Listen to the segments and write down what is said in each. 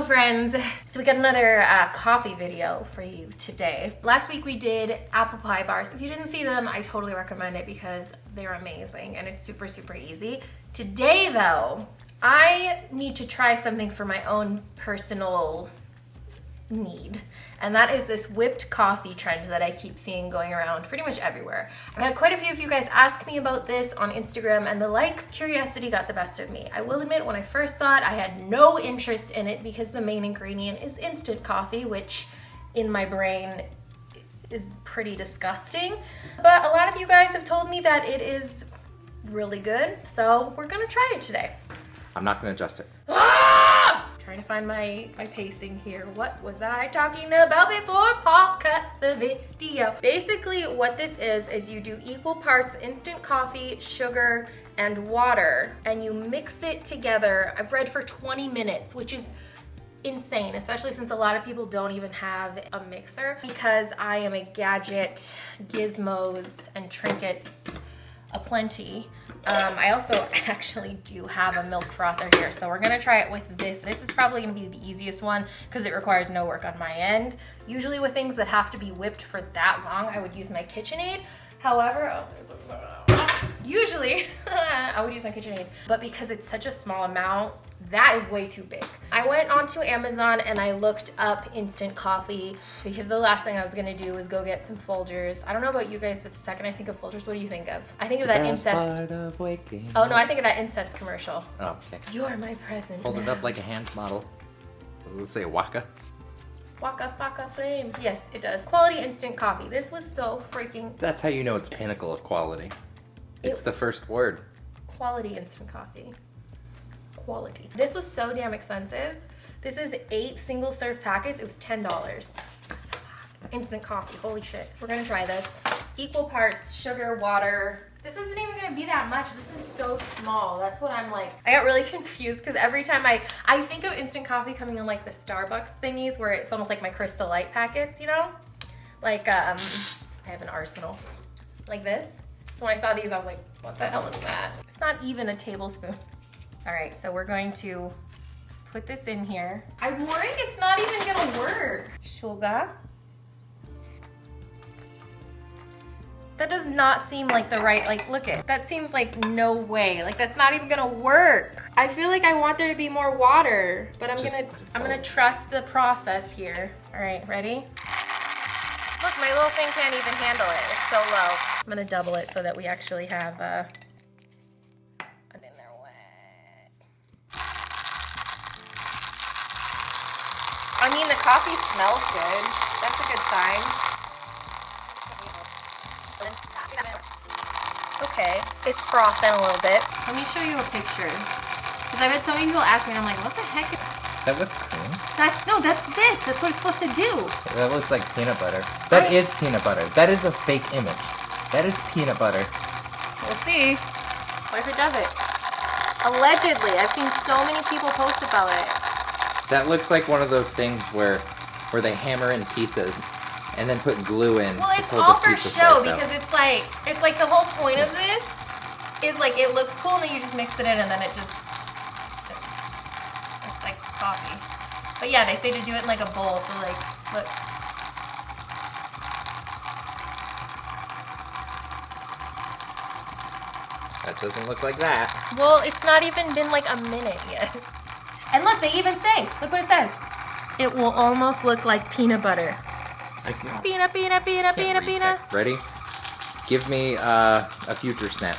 Hello friends! So we got another coffee video for you today. Last week we did apple pie bars. If you didn't see them, I totally recommend it because they're amazing and it's super, super easy. Today though, I need to try something for my own personal need, and that is this whipped coffee trend that I keep seeing going around pretty much everywhere. I've had quite a few of you guys ask me about this on Instagram, and the curiosity got the best of me. I will admit, when I first saw it, I had no interest in it because the main ingredient is instant coffee, which in my brain is pretty disgusting. But a lot of you guys have told me that it is really good, so we're gonna try it today. I'm not gonna adjust it. Trying to find my pacing here. What was I talking about before Paul cut the video? Basically what this is you do equal parts instant coffee, sugar, and water, and you mix it together. I've read for 20 minutes, which is insane, especially since a lot of people don't even have a mixer. Because I am a gadget, gizmos, and trinkets aplenty. I also actually do have a milk frother here, so we're gonna try it with this. This is probably gonna be the easiest one because it requires no work on my end. Usually with things that have to be whipped for that long, I would use my KitchenAid. However, usually I would use my KitchenAid, but because it's such a small amount, that is way too big. I went onto Amazon and I looked up instant coffee because the last thing I was gonna do was go get some Folgers. I don't know about you guys, but the second I think of Folgers, what do you think of? I think of that incest. Part of waking. Oh no, I think of that incest commercial. Oh, okay. You're my present. Hold it up like a hand model. Does it say waka? Waka Faka Flame. Yes, it does. Quality instant coffee. This was so freaking That's how you know it's pinnacle of quality. It's the first word. quality instant coffee. Quality. This was so damn expensive. This is 8 single serve packets. It was $10. Instant coffee. Holy shit. We're gonna try this. Equal parts sugar, water. This isn't even gonna be that much. This is so small. That's what I'm like. I got really confused because every time I think of instant coffee coming in like the Starbucks thingies where it's almost like my Crystal Light packets, you know? Like, I have an arsenal. Like this. So when I saw these, I was like, what the hell is that? It's not even a tablespoon. All right, so we're going to put this in here. I'm worried it's not even gonna work. Sugar. That does not seem like the right, look it. That seems like no way. Like that's not even gonna work. I feel like I want there to be more water, but I'm gonna trust the process here. All right, ready? Look, my little thing can't even handle it. It's so low. I'm gonna double it so that we actually have an in there wet. I mean, the coffee smells good. That's a good sign. Okay, it's frothing a little bit. Let me show you a picture. Because I've had so many people ask me, and I'm like, what the heck? That looks cream. That's this. That's what it's supposed to do. That looks like peanut butter. That is peanut butter. That is a fake image. That is peanut butter. We'll see. What if it does it? Allegedly. I've seen so many people post about it. That looks like one of those things where they hammer in pizzas and then put glue in. Well, it's all for show because it's like the whole point of this is like it looks cool and then you just mix it in and then it's like coffee. But yeah, they say to do it in like a bowl, so like, look. That doesn't look like that. Well, it's not even been like a minute yet. And look, they even say, look what it says. It will almost look like peanut butter. Peanut. Ready? Give me a future snap.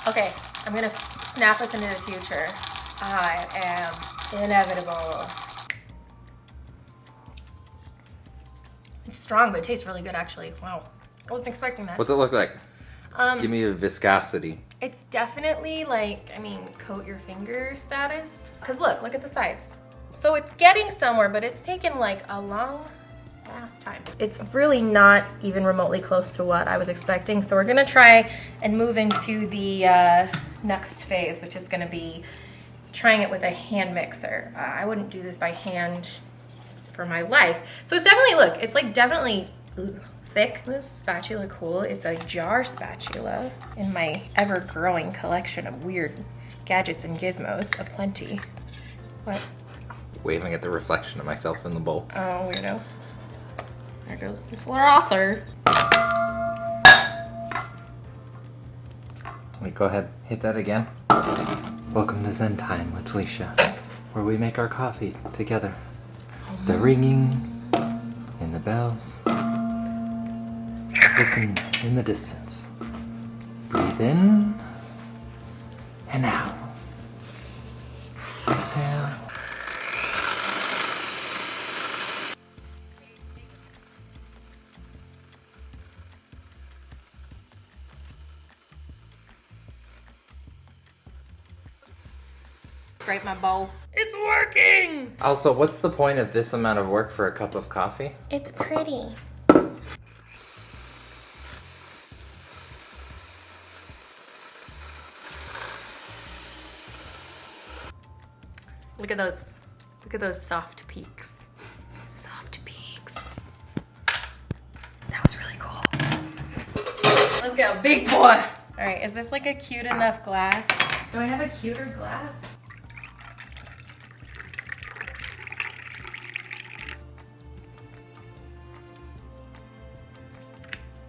Okay, I'm gonna snap us into the future. I am inevitable. It's strong, but it tastes really good actually. Wow, I wasn't expecting that. What's it look like? Give me a viscosity. It's definitely like, I mean, coat your finger status. Cause look at the sides. So it's getting somewhere, but it's taken like a long ass time. It's really not even remotely close to what I was expecting. So we're gonna try and move into the next phase, which is gonna be trying it with a hand mixer. I wouldn't do this by hand for my life. So it's definitely, look, it's like definitely thick. This spatula cool. It's a jar spatula in my ever-growing collection of weird gadgets and gizmos aplenty. What? Waving at the reflection of myself in the bowl. Oh, weirdo. There goes the frother. Wait, go ahead. Hit that again. Welcome to Zen Time with Leesha, where we make our coffee together. The ringing and the bells. Listen in the distance. Breathe in and out. Exhale. Scrape my bowl. It's working! Also, what's the point of this amount of work for a cup of coffee? It's pretty. Look at those. Look at those soft peaks. Soft peaks. That was really cool. Let's go, big boy. All right, is this like a cute enough glass? Do I have a cuter glass?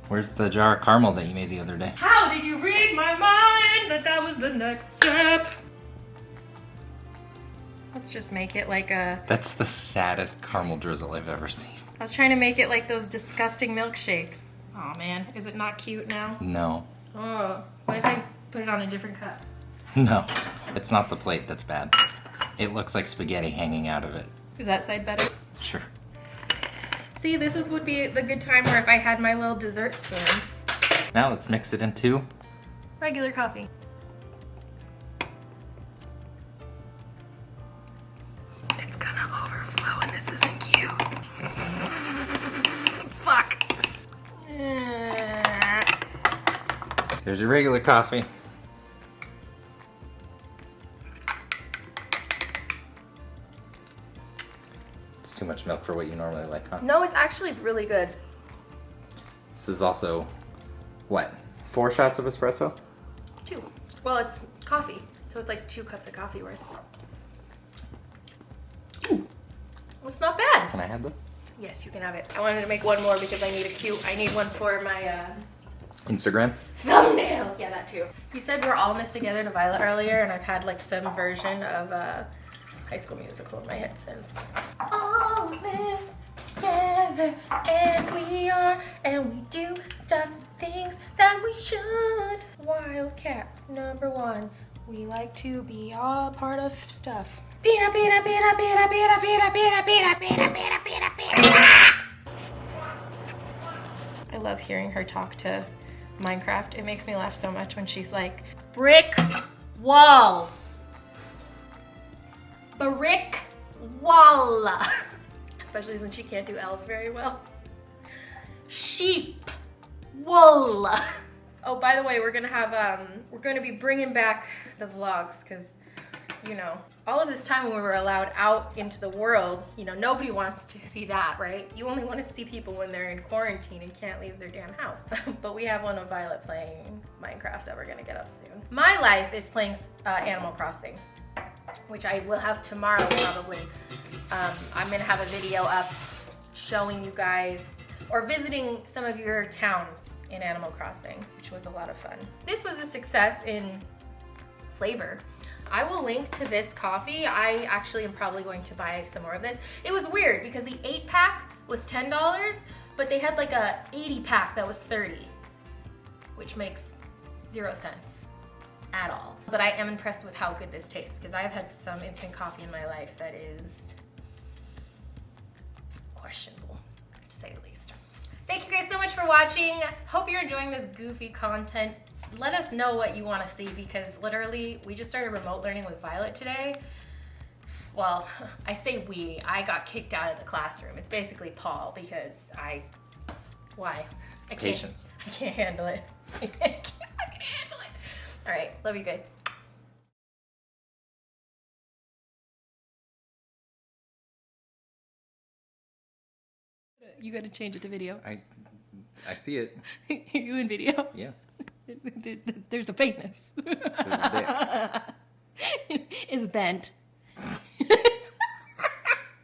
Where's the jar of caramel that you made the other day? How did you read my mind that was the next step? Let's just make it like a... That's the saddest caramel drizzle I've ever seen. I was trying to make it like those disgusting milkshakes. Oh man, is it not cute now? No. Oh, what if I put it on a different cup? No. It's not the plate that's bad. It looks like spaghetti hanging out of it. Is that side better? Sure. See, would be the good time where if I had my little dessert spoons. Now let's mix it into Regular coffee. It's gonna overflow and this isn't cute. Fuck. There's your regular coffee. It's too much milk for what you normally like, huh? No, it's actually really good. This is also, what, 4 shots of espresso? 2. Well, it's coffee, so it's like 2 cups of coffee worth. Ooh, it's not bad. Can I have this? Yes, you can have it. I wanted to make one more because I need one for my Instagram? thumbnail. Yeah, that too. You said we're all in this together to Violet earlier, and I've had like some version of High School Musical in my head since. All this together, and we do stuff, things that we should. Wildcats, #1. We like to be all part of stuff. Pita, pita, pita, pita, pita, pita, pita, pita, pita, pita, pita, pita. I love hearing her talk to Minecraft. It makes me laugh so much when she's like, brick wall. Brick wall. Especially since she can't do L's very well. Sheep wool. Oh, by the way, we're gonna be bringing back the vlogs because, you know, all of this time when we were allowed out into the world, you know, nobody wants to see that, right? You only want to see people when they're in quarantine and can't leave their damn house. But we have one of Violet playing Minecraft that we're gonna get up soon. My life is playing Animal Crossing, which I will have tomorrow probably. I'm gonna have a video up showing you guys or visiting some of your towns in Animal Crossing, which was a lot of fun. This was a success in flavor. I will link to this coffee. I actually am probably going to buy some more of this. It was weird because the 8-pack was $10, but they had like a 80-pack that was $30, which makes 0 cents at all. But I am impressed with how good this tastes because I've had some instant coffee in my life that is questionable, to say the least. Thank you guys so much for watching. Hope you're enjoying this goofy content. Let us know what you want to see because literally we just started remote learning with Violet today. Well, I say we. I got kicked out of the classroom. It's basically Paul because why? I can't handle it. I can't fucking handle it. All right, love you guys. You gotta change it to video. I see it. You in video? Yeah. There's a faintness. There's a bit. It's bent.